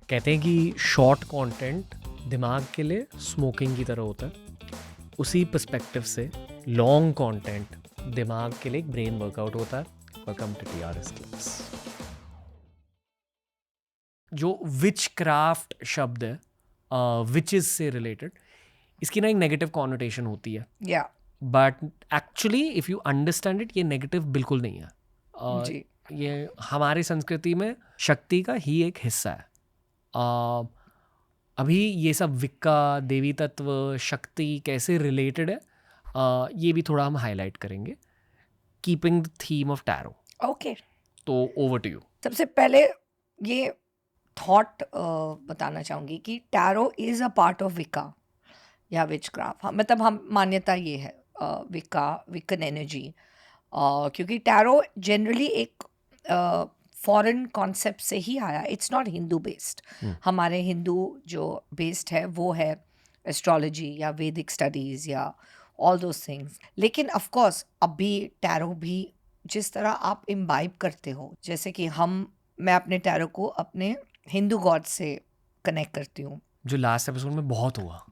कहते हैं कि शॉर्ट कंटेंट दिमाग के लिए स्मोकिंग की तरह होता है, उसी पर्सपेक्टिव से लॉन्ग कंटेंट दिमाग के लिए एक ब्रेन वर्कआउट होता है। Welcome to TRS class. जो विच क्राफ्ट शब्द है, विचेस से रिलेटेड, इसकी ना एक नेगेटिव कॉनोटेशन होती है, या but actually if you understand it, ये नेगेटिव बिल्कुल नहीं है। जी ये हमारी संस्कृति में शक्ति का ही एक हिस्सा है। अभी ये सब विक्का, देवी तत्व, शक्ति कैसे रिलेटेड है, ये भी थोड़ा हम हाईलाइट करेंगे, keeping the theme of tarot. Okay. तो ओवर टू यू। सबसे पहले ये थॉट बताना चाहूँगी कि tarot is a part of विका या विचक्राफ्ट। मतलब हम मान्यता ये है विका, विकन एनर्जी, क्योंकि टैरो जनरली एक फॉरेन कॉन्सेप्ट से ही आया। It's not Hindu based. हमारे हिंदू जो बेस्ड है वो है एस्ट्रोलॉजी या वैदिक स्टडीज़ या ऑल दोज थिंग्स। लेकिन ऑफ कोर्स अभी टैरो भी जिस तरह आप इम्बाइब करते हो, जैसे कि मैं अपने टैरो को अपने हिंदू गॉड से कनेक्ट करती हूँ। जो लास्ट एपिसोड में बहुत हुआ,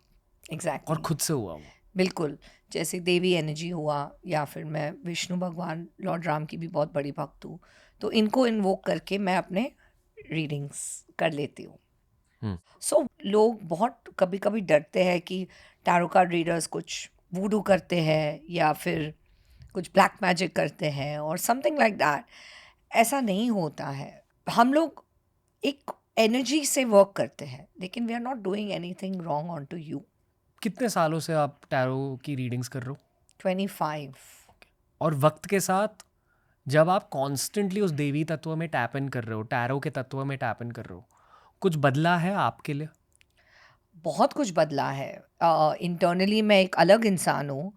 एग्जैक्टली और खुद से हुआ वो। बिल्कुल, जैसे देवी एनर्जी हुआ, या फिर मैं विष्णु भगवान लॉर्ड राम की भी बहुत बड़ी भक्त हूँ, तो इनको इन्वोक करके मैं अपने रीडिंग्स कर लेती हूँ। सो लोग बहुत कभी कभी डरते हैं कि टैरो कार्ड रीडर्स कुछ वूडू करते हैं या फिर कुछ ब्लैक मैजिक करते हैं और समथिंग लाइक दैट। ऐसा नहीं होता है। हम लोग एक एनर्जी से वर्क करते हैं, लेकिन we are not doing anything wrong on to you. कितने सालों से आप टैरो की रीडिंग्स कर रहे हो? 25। और वक्त के साथ जब आप कॉन्स्टेंटली उस देवी तत्व में टैप इन कर रहे हो, टैरो के तत्व में टैप इन कर रहे हो, कुछ बदला है आपके लिए? बहुत कुछ बदला है। इंटरनली मैं एक अलग इंसान हूँ।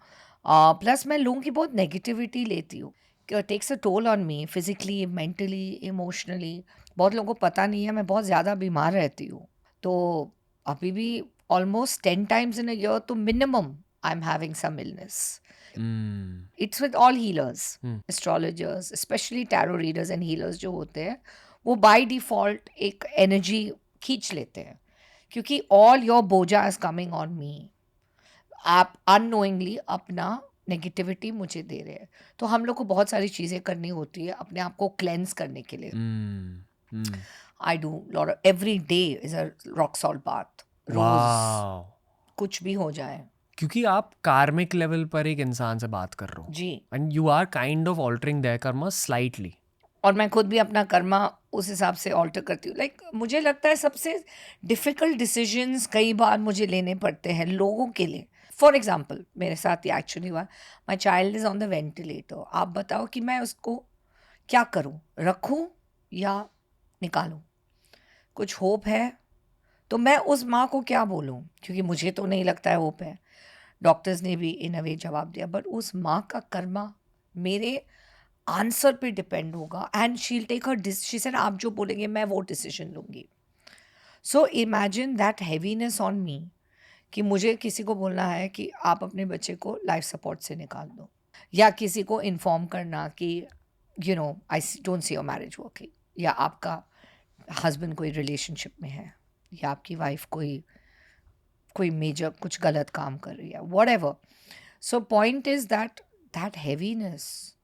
प्लस मैं लोगों की बहुत नेगेटिविटी लेती हूँ। Takes a toll on me physically, mentally, emotionally. बहुत लोगों को पता नहीं है मैं बहुत ज़्यादा बीमार रहती हूँ। तो अभी भी almost 10 times in a year तो minimum I am having some illness. It's with all healers, astrologers, specially tarot readers and healers जो होते हैं, वो बाय डिफ़ॉल्ट एक एनर्जी खींच लेते हैं, क्योंकि ऑल योर बोझा इज कमिंग ऑन मी। आप अननोइंगली अपना नेगेटिविटी मुझे दे रहे हैं। तो हम लोग को बहुत सारी चीज़ें करनी होती है अपने आप को क्लेंस करने के लिए। I do lot, every day is a rock salt bath, रोज, वाह, कुछ भी हो जाए। क्योंकि आप कार्मिक लेवल पर एक इंसान से बात कर रहे हो, जी, and you are kind of altering their karma slightly. और मैं खुद भी अपना कर्मा उस हिसाब से ऑल्टर करती हूँ। लाइक मुझे लगता है सबसे डिफ़िकल्ट डिसीजंस कई बार मुझे लेने पड़ते हैं लोगों के लिए। फॉर एग्जाम्पल मेरे साथ ये एक्चुअली हुआ, my child is on the ventilator. आप बताओ कि मैं उसको क्या करूँ, रखूँ या निकालूँ? कुछ होप है तो मैं उस माँ को क्या बोलूँ, क्योंकि मुझे तो नहीं लगता है होप है। डॉक्टर्स ने भी इन अ वे जवाब दिया, बट उस माँ का कर्मा मेरे आंसर पे डिपेंड होगा। And she'll take her decision, आप जो बोलेंगे मैं वो डिसीजन लूँगी। So imagine that heaviness on me कि मुझे किसी को बोलना है कि आप अपने बच्चे को लाइफ सपोर्ट से निकाल दो, या किसी को इन्फॉर्म करना कि you know I don't see your marriage working, या आपका हस्बैंड कोई रिलेशनशिप में है, या आपकी वाइफ कोई मेजर कुछ गलत काम कर रही है, what ever. So point is that heaviness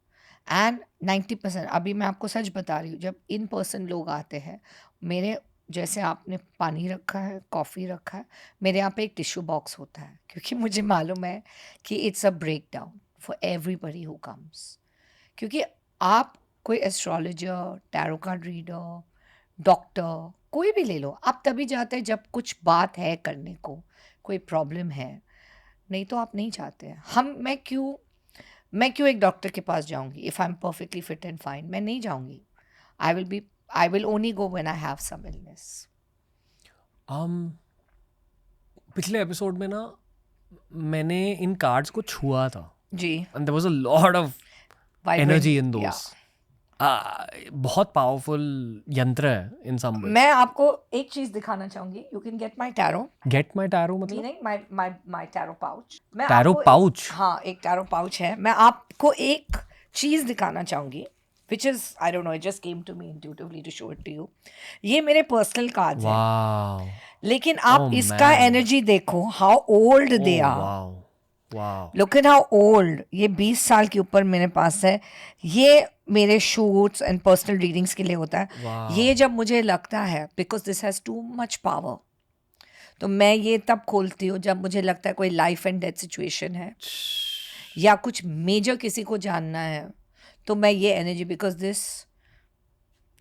and 90%, अभी मैं आपको सच बता रही हूँ, जब इन पर्सन लोग आते हैं मेरे, जैसे आपने पानी रखा है, कॉफ़ी रखा है, मेरे यहाँ पे एक टिश्यू बॉक्स होता है, क्योंकि मुझे मालूम है कि it's a breakdown for everybody who comes. क्योंकि आप कोई astrologer, tarot card reader, doctor, कोई भी ले लो, आप तभी जाते हैं जब कुछ बात है करने को, कोई प्रॉब्लम है। नहीं तो आप नहीं चाहते हैं। मैं क्यों एक डॉक्टर के पास जाऊंगी if I am perfectly fit and fine? मैं नहीं जाऊंगी। I will only go when I have some illness. पिछले एपिसोड में ना मैंने इन कार्ड्स को छुआ था, जी, and there was a lot of vibrant energy in या। दोस। बहुत पावरफुल यंत्र है इन सम वे। मैं आपको एक चीज़ दिखाना चाहूंगी। You can get my tarot. Get my tarot मतलब? मीनिंग माई टैरो पाउच। Tarot pouch? हाँ, एक टैरो पाउच है। मैं आपको एक चीज़ दिखाना चाहूँगी। which is, I don't know, it just came to me intuitively to show it to you. ये मेरे personal cards हैं. Wow. लेकिन आप Oh, इसका man. energy देखो, how old they Oh, are. wow. Wow. Look at how old. ये 20 साल के ऊपर मेरे पास है. ये मेरे shoots and personal readings के लिए होता है. Wow. ये जब मुझे लगता है, because this has too much power, तो मैं ये तब खोलती हूँ जब मुझे लगता है कोई लाइफ एंड डेथ सिचुएशन है या कुछ मेजर किसी को जानना है, तो मैं ये energy, because this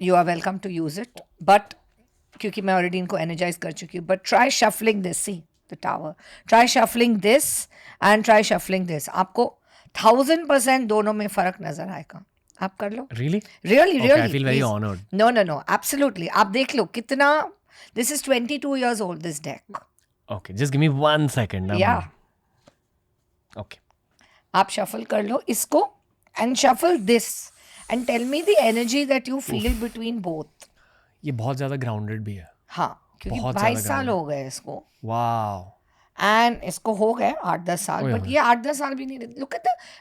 you are welcome to use it, but क्योंकि मैं ऑलरेडी इनको एनर्जाइज कर चुकी हूँ, but try shuffling this, see the tower, try shuffling this and try shuffling this. आपको 1000% दोनों में फर्क नजर आएगा. आप कर लो. Really? Really, Okay, really. I feel very please. honored. No. Absolutely. आप देख लो कितना. This is 22 years old, this deck. Okay, just give me 1 second. Yeah. Okay. आप shuffle कर लो इसको and shuffle this and tell me the energy that you feel between both. ये बहुत ज़्यादा grounded भी है. हाँ, क्योंकि बहुत 22 ज़्यादा साल grounded. हो गए इसको. Wow. And इसको हो गए 8-10 साल, ओए but होए. ये 8-10 साल भी नहीं.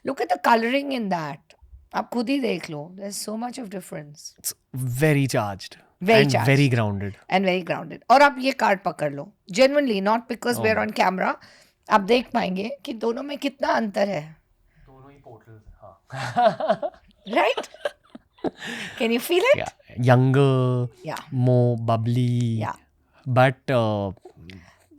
Look at the coloring in that. आप खुद ही देख लो. There's so much of difference. It's very charged. Very and charged. very grounded. And very grounded. और आप ये कार्ड पकड़ लो. Genuinely, not because we're on camera. आप देख पाएंगे कि दोनों में कितना अंतर है. दोनों ही portals हैं, हाँ. Right? Can you feel it? Yeah. Younger, Yeah. more bubbly, Yeah. but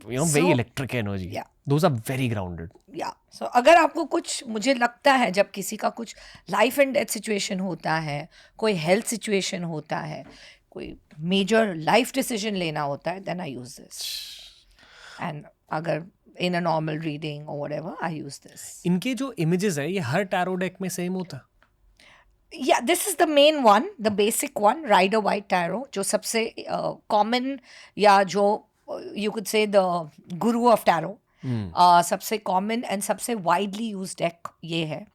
very So- electric energy. Yeah. Those are very grounded. या सो अगर आपको कुछ, मुझे लगता है जब किसी का कुछ लाइफ एंड डेथ सिचुएशन होता है, कोई हेल्थ सिचुएशन होता है, कोई मेजर लाइफ डिसीजन लेना होता है, then I use this. And अगर इन अ नॉर्मल रीडिंग और व्हाटएवर, आई यूज दिस. इनके जो इमेजेस है ये हर टैरो डेक में सेम होता है. Yeah, this is the main one, the basic one, Rider White Tarot, जो सबसे common या जो you could say the guru of tarot, सबसे common and सबसे widely used deck ये है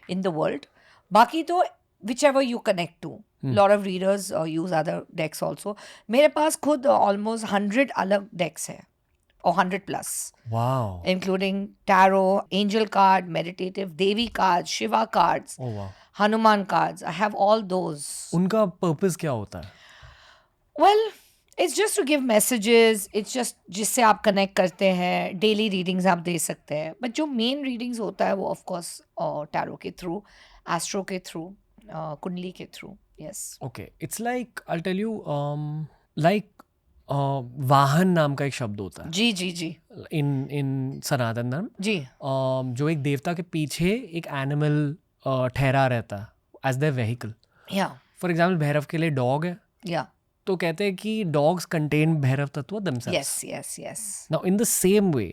in the world. बाकी तो whichever you connect to. Lot of readers use other decks also. मेरे पास खुद almost 100 अलग decks है, or 100 plus. Wow. Including tarot, angel card, meditative, Devi cards, Shiva cards, Oh wow. Hanuman cards. I have all those. उनका purpose क्या होता है? Well, it's just to give messages. It's just जिससे आप connect करते हैं. Daily readings आप दे सकते हैं. But जो main readings होता है वो of course tarot के through, astro के through, कुंडली के through. Yes. Okay, it's like I'll tell you, like वाहन नाम का एक शब्द होता है जी जी जी in सनातन धर्म, जी. जो एक देवता के पीछे एक एनिमल ठहरा रहता है as the vehicle. Yeah. For example Bhairav के लिए डॉग है, Yeah. तो कहते हैं कि डॉग्स कंटेन भैरव तत्व themselves. Yes. Yes. Yes. Now in the same way,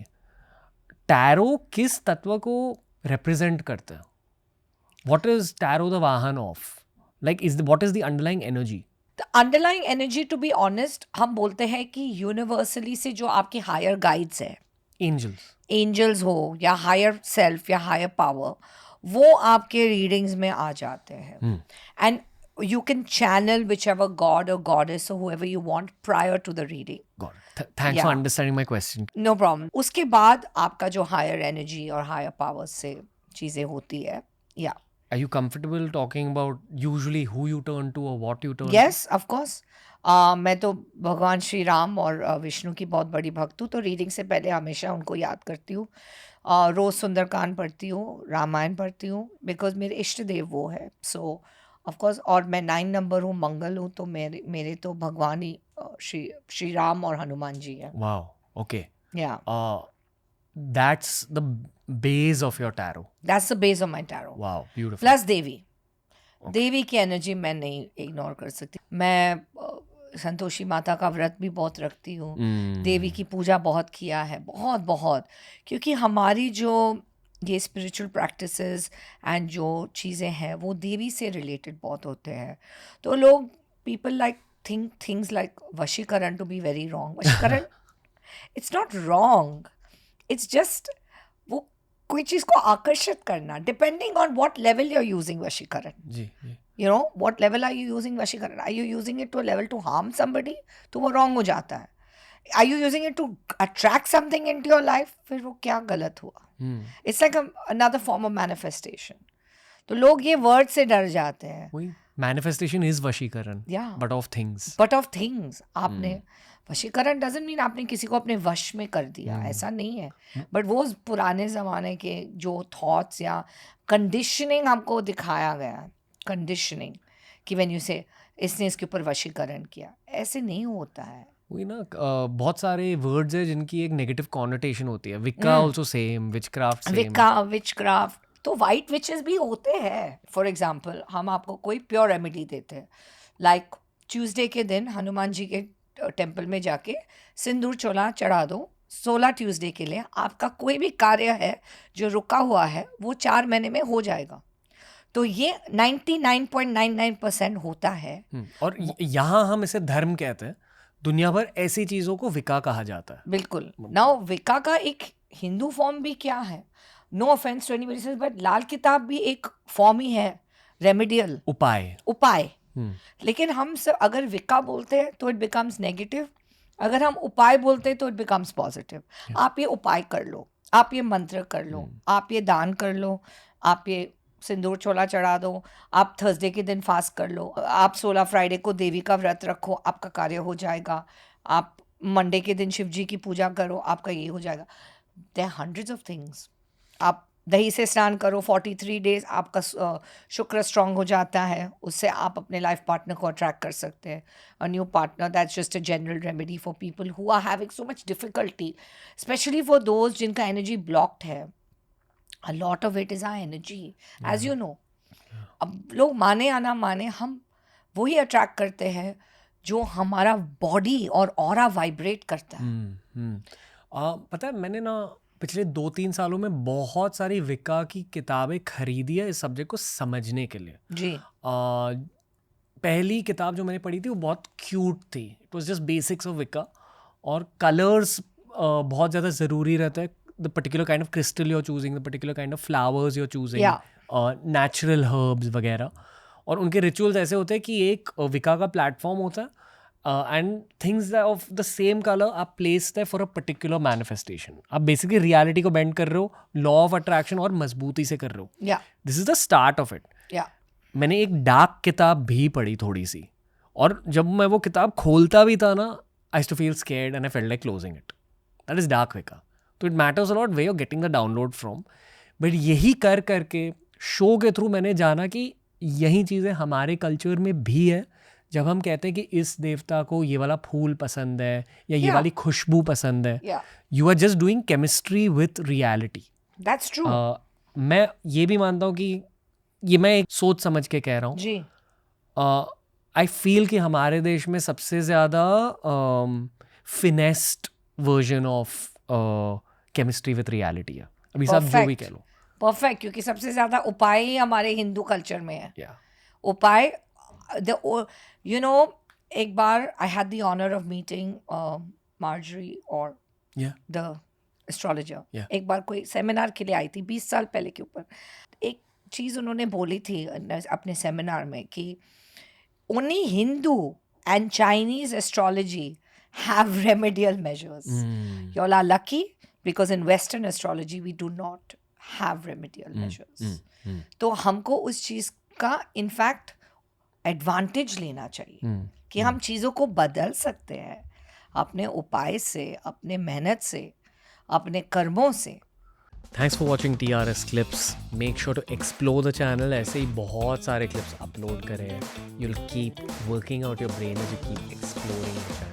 tarot किस तत्व को रिप्रेजेंट करता है? What is tarot the वाहन of? Like what is the underlying energy? The underlying energy, to be honest, हम बोलते हैं कि यूनिवर्सली से जो आपके हायर गाइड्स है, Angels. एंजल्स हो या हायर सेल्फ या हायर पावर, वो आपके रीडिंग्स में आ जाते हैं. And you can channel which ever God और गॉडेस और whoever you want prior to the reading. God. Thanks for Yeah. understanding my question. No problem. उसके बाद आपका जो हायर एनर्जी और हायर पावर से चीज़ें होती है. या Are you comfortable talking about usually who you turn to or what you turn to? Yes of course. मैं तो भगवान श्री राम और विष्णु की बहुत बड़ी भक्त हूँ, तो रीडिंग से पहले हमेशा उनको याद करती हूँ. रोज़ सुंदरकांड पढ़ती हूँ, रामायण पढ़ती हूँ, बिकॉज मेरे इष्ट देव वो है. सो ऑफ कोर्स, और मैं 9 नंबर हूँ, मंगल हूँ, तो मेरे तो भगवान ही श्री राम और हनुमान जी हैं. Wow. Okay. या That's the base of your tarot. That's the base of my tarot. Wow. Beautiful. Plus Devi. Devi की एनर्जी मैं नहीं इग्नोर कर सकती. मैं संतोषी माता का व्रत भी बहुत रखती हूँ. देवी की पूजा बहुत किया है, बहुत बहुत, क्योंकि हमारी जो ये स्पिरिचुअल प्रैक्टिसेस एंड जो चीज़ें हैं वो देवी से रिलेटेड बहुत होते हैं. तो लोग, people like things like vashikaran to be very wrong. Vashikaran it's not wrong, it's just वो कोई चीज़ को आकर्षित करना, depending on what level you are using vashikaran. जी. You know, what level are you using vashikaran? Are you using it to a level to harm somebody? तो वो wrong हो जाता है. Are you using it to attract something into your life? फिर वो क्या गलत हुआ? It's like another form of manifestation. तो लोग ये word से डर जाते हैं. वही. Manifestation is vashikaran, Yeah. But of things. But of things आपने वशीकरण डजंट मीन आपने किसी को अपने वश में कर दिया, ऐसा नहीं है. बट वो पुराने ज़माने के जो थॉट्स या कंडीशनिंग आपको दिखाया गया, कंडीशनिंग कि व्हेन यू से इसने इसके ऊपर वशीकरण किया, ऐसे नहीं होता है. वही ना, बहुत सारे वर्ड्स है जिनकी एक नेगेटिव कॉनोटेशन होती है. Wicca also same, witchcraft same. Wicca, witchcraft, तो वाइट विचेस भी होते हैं. फॉर एग्जाम्पल हम आपको कोई प्योर रेमेडी देते हैं, लाइक ट्यूसडे के दिन हनुमान जी के टेम्पल में जाके सिंदूर चोला चढ़ा दो. 16 ट्यूसडे के लिए आपका कोई भी कार्य है जो रुका हुआ है वो 4 महीने में हो जाएगा. तो ये 99.99% होता है. और यहाँ हम इसे धर्म कहते हैं. दुनिया भर ऐसी चीजों को विका कहा जाता है. बिल्कुल. नाउ विका का एक हिंदू फॉर्म भी क्या है, no offence to anybody, but Lal Kitab भी एक फॉर्म ही है, रेमेडियल उपाय. लेकिन हम सब अगर विका बोलते हैं तो इट बिकम्स नेगेटिव, अगर हम उपाय बोलते हैं तो इट बिकम्स पॉजिटिव. आप ये उपाय कर लो, आप ये मंत्र कर लो, आप ये दान कर लो, आप ये सिंदूर चोला चढ़ा दो, आप थर्सडे के दिन फास्ट कर लो, आप 16 फ्राइडे को देवी का व्रत रखो, आपका कार्य हो जाएगा. आप मंडे के दिन शिव जी की पूजा करो, आपका ये हो जाएगा. There are hundreds of things. आप दही से स्नान करो 43 डेज, आपका शुक्र स्ट्रांग हो जाता है, उससे आप अपने लाइफ पार्टनर को अट्रैक्ट कर सकते हैं. A new partner, that's just a general remedy for people who are having so much difficulty, specially for those जिनका एनर्जी ब्लॉक्ड है. A lot of it is our energy, as you know. अब लोग माने या ना माने, हम वही अट्रैक्ट करते हैं जो हमारा बॉडी और ऑरा वाइब्रेट करता है. पता है, मैंने ना पिछले 2-3 सालों में बहुत सारी विका की किताबें खरीदी है इस सब्जेक्ट को समझने के लिए. जी. पहली किताब जो मैंने पढ़ी थी वो बहुत क्यूट थी. It was just basics of विका, और कलर्स बहुत ज़्यादा ज़रूरी रहता है. The particular kind of crystal you're choosing, the particular kind of flowers you're choosing, natural herbs वगैरह. और उनके रिचुअल्स ऐसे होते हैं कि एक विका का प्लेटफॉर्म होता है and things of the same colour आप प्लेस है फॉर अ पर्टिकुलर मैनिफेस्टेशन. आप बेसिकली रियलिटी को बेंड कर रहे हो, लॉ ऑफ अट्रैक्शन और मजबूती से कर रहे हो. This is the start of it. मैंने एक डार्क किताब भी पढ़ी थोड़ी सी, और जब मैं वो किताब खोलता भी था ना, I used to feel scared and I felt like closing it. That is dark विका. तो it matters a lot way of getting the download from. But यही कर करके शो के थ्रू मैंने जाना कि यही चीज़ें हमारे कल्चर में भी है. जब हम कहते हैं कि इस देवता को ये वाला फूल पसंद है या ये वाली खुशबू पसंद है, you are just doing chemistry with reality. That's true. मैं ये भी मानता हूँ कि ये मैं एक सोच समझ के कह रहा हूँ जी. आई फील कि हमारे देश में सबसे ज़्यादा finessed version of chemistry with reality है. अभी सब जो भी कह लो. परफेक्ट, क्योंकि सबसे ज्यादा उपाय ही हमारे हिंदू कल्चर में है. उपाय, यू नो, एक बार I had the honour of meeting Margery और द एस्ट्रोलॉजर. एक बार कोई सेमिनार के लिए आई थी 20 साल पहले के ऊपर. एक चीज़ उन्होंने बोली थी अपने सेमिनार में कि only Hindu and Chinese astrology have remedial measures. You all are lucky because in Western astrology we do not have remedial measures. तो हमको उस चीज़ का इनफैक्ट एडवांटेज लेना चाहिए कि हम चीज़ों को बदल सकते हैं अपने उपाय से, अपने मेहनत से, अपने कर्मों से. Thanks for watching TRS Clips. Make sure to explore the channel. ऐसे ही बहुत सारे clips upload करे हैं. You'll keep working out your brain as you keep exploring the channel.